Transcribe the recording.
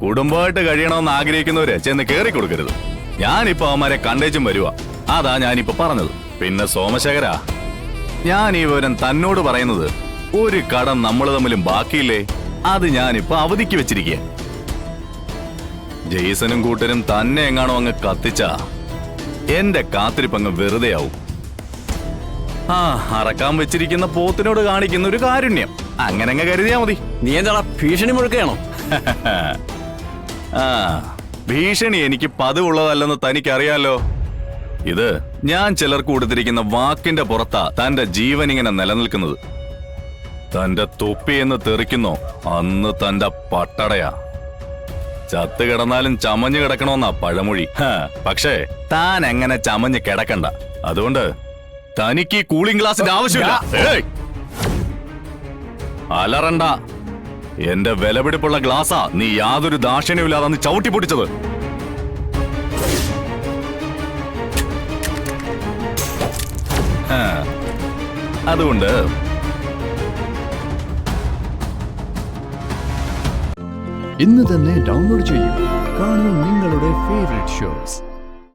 കുടുംബമായിട്ട് കഴിയണമെന്ന് ആഗ്രഹിക്കുന്നവര് ചെന്ന് കേറി കൊടുക്കരുത്. ഞാനിപ്പോ അവന്മാരെ കണ്ടേച്ചും വരുവാ. അതാ ഞാനിപ്പോ പറഞ്ഞത്. പിന്നെ സോമശേഖര, ഞാൻ ഈ വിവരം തന്നോട് പറയുന്നത്, ഒരു കടം നമ്മൾ തമ്മിലും ബാക്കിയില്ലേ, അത് ഞാനിപ്പോ അവധിക്ക് വെച്ചിരിക്കുക. ജെയ്സനും കൂട്ടരും തന്നെ എങ്ങാണോ അങ്ങ് കത്തിച്ച എന്റെ കാത്തിരിപ്പങ്ങ് വെറുതെ ആവും. അറക്കാൻ വെച്ചിരിക്കുന്ന പോത്തിനോട് കാണിക്കുന്ന ഒരു കാരുണ്യം അങ്ങനെ അങ്ങ് കരുതിയാ മതി. നീ എന്താ ഭീഷണി മുഴുക്കുകയാണോ? ഭീഷണി എനിക്ക് പതിവുള്ളതല്ലെന്ന് തനിക്കറിയാലോ. ഇത് ഞാൻ ചിലർക്ക് കൊടുത്തിരിക്കുന്ന വാക്കിന്റെ പുറത്താ തന്റെ ജീവൻ ഇങ്ങനെ നിലനിൽക്കുന്നത്. തന്റെ തൊപ്പി എന്ന് തെറിക്കുന്നോ അന്ന് തന്റെ പട്ടടയാ. ചത്ത് കിടന്നാലും ചമഞ്ഞു കിടക്കണമെന്നാ പഴമൊഴി. പക്ഷേ താൻ എങ്ങനെ ചമഞ്ഞ് കിടക്കണ്ട. അതുകൊണ്ട് തനിക്ക് ഈ കൂളിംഗ് ഗ്ലാസിന്റെ ആവശ്യമില്ല. അലറണ്ട. എന്റെ വിലപിടിപ്പുള്ള ഗ്ലാസാ നീ യാതൊരു ദാക്ഷിണ്യമില്ലാതെ അന്ന് ചവിട്ടി പൊട്ടിച്ചത്. അതുകൊണ്ട് ഇന്ന് തന്നെ ഡൗൺലോഡ് ചെയ്യൂ. കാണൂ നിങ്ങളുടെ ഫേവറേറ്റ് ഷോസ്.